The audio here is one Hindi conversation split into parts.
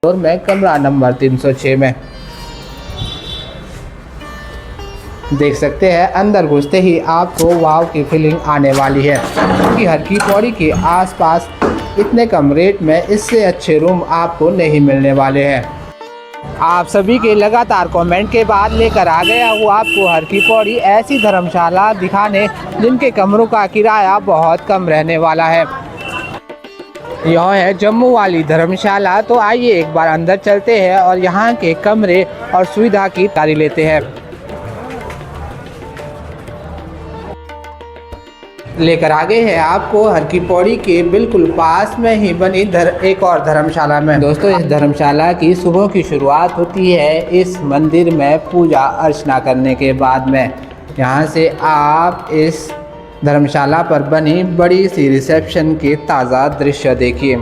फ्लोर में कमरा नंबर 306 में। देख सकते हैं अंदर घुसते ही आपको वाव की फीलिंग आने वाली है, क्योंकि हर की पौड़ी के आसपास इतने कम रेट में इससे अच्छे रूम आपको नहीं मिलने वाले हैं। आप सभी के लगातार कमेंट के बाद लेकर आ गया हूँ आपको हर की पौड़ी ऐसी धर्मशाला दिखाने जिनके कमरों का किराया बहुत कम रहने वाला है। यह है जम्मू वाली धर्मशाला। तो आइए एक बार अंदर चलते हैं और यहाँ के कमरे और सुविधा की जानकारी लेते हैं। लेकर आ गए हैं आपको हर की पौड़ी के बिल्कुल पास में ही बनी एक और धर्मशाला में। दोस्तों, इस धर्मशाला की सुबह की शुरुआत होती है इस मंदिर में पूजा अर्चना करने के बाद में। यहाँ से आप इस धर्मशाला पर बनी बड़ी सी रिसेप्शन के ताज़ा दृश्य देखिए।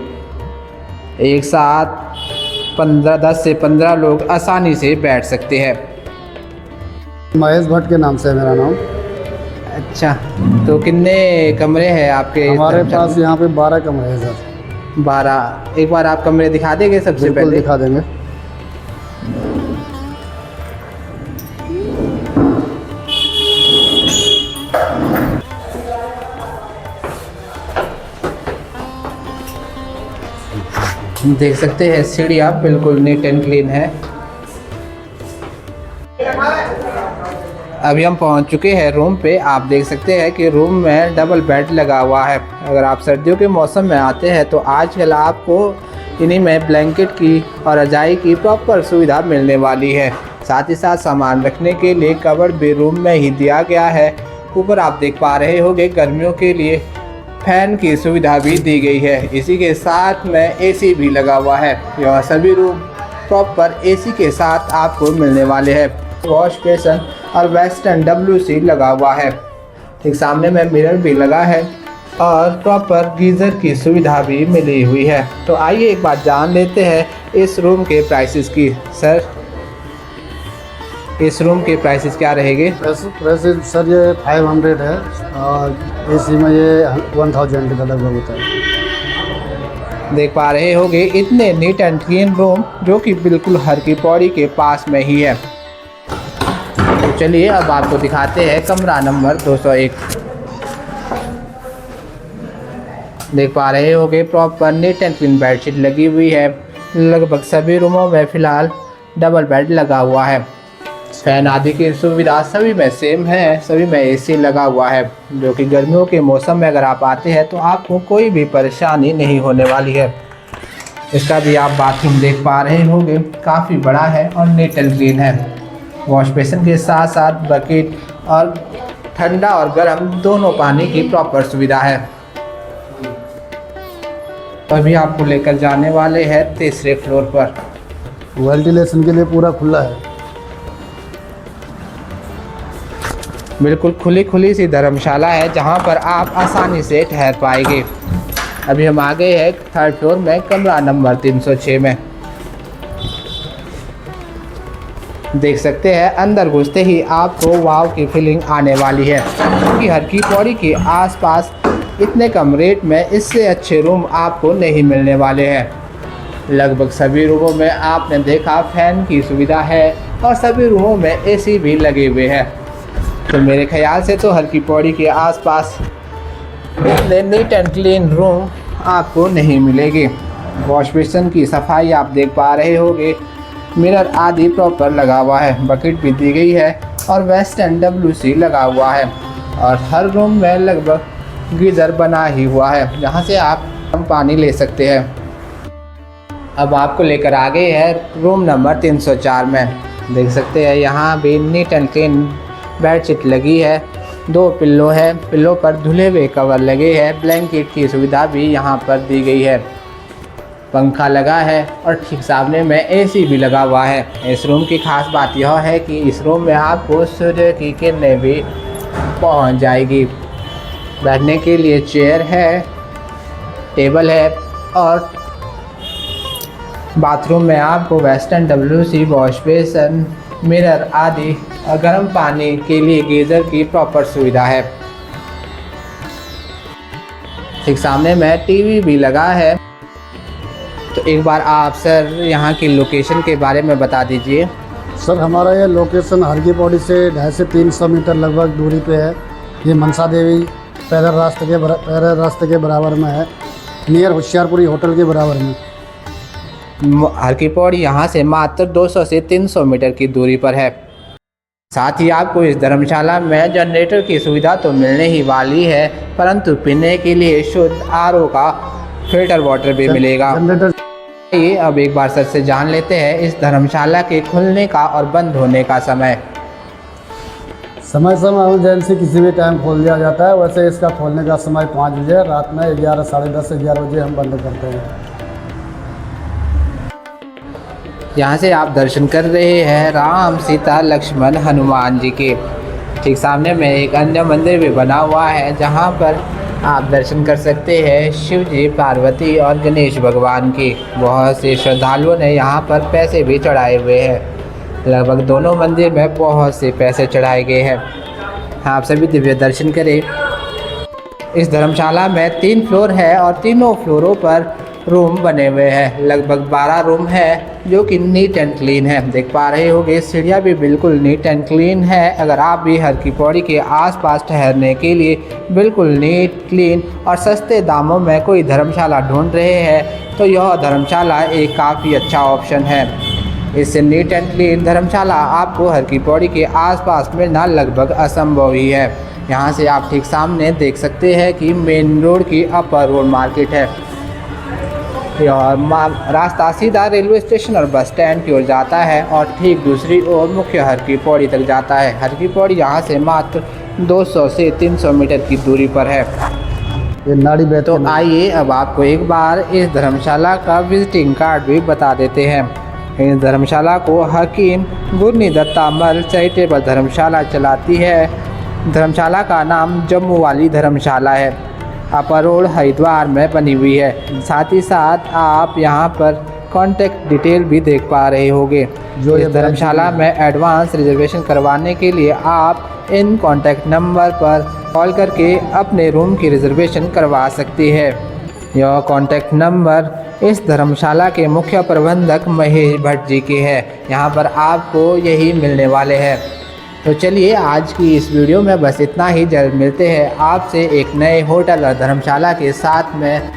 एक साथ 10 से 15 लोग आसानी से बैठ सकते हैं। महेश भट्ट के नाम से है मेरा नाम। अच्छा, तो कितने कमरे हैं आपके? हमारे पास यहाँ पे 12 कमरे हैं सर। 12। एक बार आप कमरे दिखा देंगे सबसे पहले? दिखा देंगे। देख सकते हैं सीढ़ियाँ बिल्कुल नीट एंड क्लीन है। अभी हम पहुंच चुके हैं रूम पे। आप देख सकते हैं कि रूम में डबल बेड लगा हुआ है। अगर आप सर्दियों के मौसम में आते हैं तो आजकल आपको इन्हीं में ब्लैंकेट की और रजाई की प्रॉपर सुविधा मिलने वाली है। साथ ही साथ सामान रखने के लिए कबर्ड भी रूम में ही दिया गया है। ऊपर आप देख पा रहे होंगे गर्मियों के लिए फैन की सुविधा भी दी गई है। इसी के साथ में एसी भी लगा हुआ है। यह सभी रूम प्रॉपर एसी के साथ आपको मिलने वाले हैं। वॉश बेसन और वेस्टर्न WC लगा हुआ है। ठीक सामने में मिरर भी लगा है और प्रॉपर गीज़र की सुविधा भी मिली हुई है। तो आइए एक बार जान लेते हैं इस रूम के प्राइसेस की। सर, इस रूम के प्राइसेस क्या रहेंगे? प्राइसेस सर ये 500 है और एसी में ये 1000 के लगभग होता है। देख पा रहे होंगे इतने नीट एंड क्लीन रूम जो कि बिल्कुल हर की पौड़ी के पास में ही है। तो चलिए अब आपको दिखाते हैं कमरा नंबर 201। देख पा रहे होंगे proper neat and clean bedsheet लगी हुई है। लगभग सभी रूमों में फ़िलहाल डबल बेड लगा हुआ है। फैन आदि की सुविधा सभी में सेम है। सभी में एसी लगा हुआ है, जो कि गर्मियों के मौसम में अगर आप आते हैं तो आपको कोई भी परेशानी नहीं होने वाली है। इसका भी आप बाथरूम देख पा रहे होंगे, काफ़ी बड़ा है और नीट एंड क्लीन है। वॉश बेसिन के साथ साथ बकेट और ठंडा और गर्म दोनों पानी की प्रॉपर सुविधा है। अभी आपको लेकर जाने वाले हैं तीसरे फ्लोर पर। वेंटिलेशन के लिए पूरा खुला है। बिल्कुल खुली सी धर्मशाला है जहां पर आप आसानी से ठहर पाएंगे। अभी हम आ गए हैं 3rd फ्लोर में कमरा नंबर 306 में। देख सकते हैं अंदर घुसते ही आपको वाव की फीलिंग आने वाली है, क्योंकि हर की पौड़ी के आसपास इतने कम रेट में इससे अच्छे रूम आपको नहीं मिलने वाले हैं। लगभग सभी रूमों में आपने देखा फैन की सुविधा है और सभी रूमों में एसी भी लगे हुए हैं। तो मेरे ख्याल से तो हर की पौड़ी के आसपास इतने नीट एंड क्लीन रूम आपको नहीं मिलेगी। वॉश बेसिन की सफाई आप देख पा रहे होंगे, मिरर आदि प्रॉपर लगा हुआ है, बकेट भी दी गई है और वेस्टर्न WC लगा हुआ है। और हर रूम में लगभग गीज़र बना ही हुआ है, जहां से आप पानी ले सकते हैं। अब आपको लेकर आ गए हैं रूम नंबर 304 में। देख सकते हैं यहाँ भी नीट एंड क्लीन बेडशीट लगी है। 2 पिल्लो है, पिल्लो पर धुले हुए कवर लगे हैं। ब्लैंकेट की सुविधा भी यहाँ पर दी गई है। पंखा लगा है और ठीक सामने में एसी भी लगा हुआ है। इस रूम की खास बात यह है कि इस रूम में आपको सूर्य की किरणें भी पहुँच जाएगी। बैठने के लिए चेयर है, टेबल है और बाथरूम में आपको western WC, wash basin, mirror आदि और गर्म पानी के लिए गीज़र की प्रॉपर सुविधा है। ठीक सामने में टीवी भी लगा है। तो एक बार आप सर यहाँ की लोकेशन के बारे में बता दीजिए। सर हमारा ये लोकेशन हर की पौड़ी से 250 से 300 मीटर लगभग दूरी पे है। ये मनसा देवी पैदल रास्ते के बराबर में है, नियर होशियारपुरी होटल के बराबर में। हर की पौड़ी यहाँ से मात्र 200 से 300 मीटर की दूरी पर है। साथ ही आपको इस धर्मशाला में जनरेटर की सुविधा तो मिलने ही वाली है, परंतु पीने के लिए शुद्ध आरओ का फिल्टर वाटर भी मिलेगा। ये अब एक बार सर से जान लेते हैं इस धर्मशाला के खुलने का और बंद होने का समय। समय इमरजेंसी किसी भी टाइम खोल दिया जाता है। वैसे इसका खोलने का समय 5 बजे, रात में 11, साढ़े 10 से 11 बजे हम बंद करते हैं। यहाँ से आप दर्शन कर रहे हैं राम सीता लक्ष्मण हनुमान जी के। ठीक सामने में एक अन्य मंदिर भी बना हुआ है, जहाँ पर आप दर्शन कर सकते हैं शिव जी, पार्वती और गणेश भगवान की। बहुत से श्रद्धालुओं ने यहाँ पर पैसे भी चढ़ाए हुए हैं। लगभग दोनों मंदिर में बहुत से पैसे चढ़ाए गए हैं। आप सभी दिव्य दर्शन करें। इस धर्मशाला में 3 फ्लोर है और तीनों फ्लोरों पर रूम बने हुए हैं। लगभग 12 रूम है जो कि नीट एंड क्लीन है। देख पा रहे होंगे सीढ़ियाँ भी बिल्कुल नीट एंड क्लीन है। अगर आप भी हर की पौड़ी के आसपास ठहरने के लिए बिल्कुल नीट, क्लीन और सस्ते दामों में कोई धर्मशाला ढूंढ रहे हैं तो यह धर्मशाला एक काफ़ी अच्छा ऑप्शन है। इससे नीट एंड क्लीन धर्मशाला आपको हर की पौड़ी के आसपास मिलना लगभग असंभव ही है। यहाँ से आप ठीक सामने देख सकते हैं कि मेन रोड की अपर रोड मार्केट है और रास्ता सीधा रेलवे स्टेशन और बस स्टैंड की ओर जाता है और ठीक दूसरी ओर मुख्य हर की पौड़ी तक जाता है। हर की पौड़ी यहाँ से मात्र 200 से 300 मीटर की दूरी पर है। ये नाड़ी बैठ तो आइए अब आपको एक बार इस धर्मशाला का विजिटिंग कार्ड भी बता देते हैं। इस धर्मशाला को हकीम गुरनी दत्ता मल चैरिटेबल धर्मशाला चलाती है। धर्मशाला का नाम जम्मू वाली धर्मशाला है, अपर रोड हरिद्वार में बनी हुई है। साथ ही साथ आप यहाँ पर कॉन्टैक्ट डिटेल भी देख पा रहे होंगे। जो इस धर्मशाला में एडवांस रिजर्वेशन करवाने के लिए आप इन कॉन्टैक्ट नंबर पर कॉल करके अपने रूम की रिजर्वेशन करवा सकते हैं। यह कॉन्टैक्ट नंबर इस धर्मशाला के मुख्य प्रबंधक महेश भट्ट जी के हैं। यहाँ पर आपको यही मिलने वाले हैं। तो चलिए आज की इस वीडियो में बस इतना ही। जल्द मिलते हैं आपसे एक नए होटल और धर्मशाला के साथ में।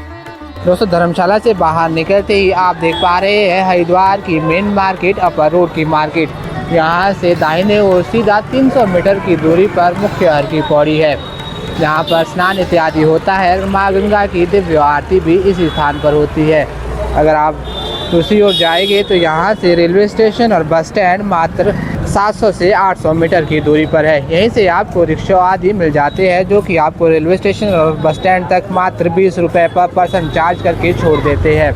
दोस्तों धर्मशाला से बाहर निकलते ही आप देख पा रहे हैं हरिद्वार की मेन मार्केट, अपर रोड की मार्केट। यहाँ से दाहिने ओर सीधा 300 मीटर की दूरी पर मुख्य हर की पौड़ी है, जहाँ पर स्नान इत्यादि होता है। माँ गंगा की दिव्य आरती भी इस स्थान पर होती है। अगर आप दूसरी ओर जाएंगे तो यहाँ से रेलवे स्टेशन और बस स्टैंड मात्र 700 से 800 मीटर की दूरी पर है। यहीं से आपको रिक्शा आदि मिल जाते हैं, जो कि आपको रेलवे स्टेशन और बस स्टैंड तक मात्र 20 रुपये पर पर्सन चार्ज करके छोड़ देते हैं।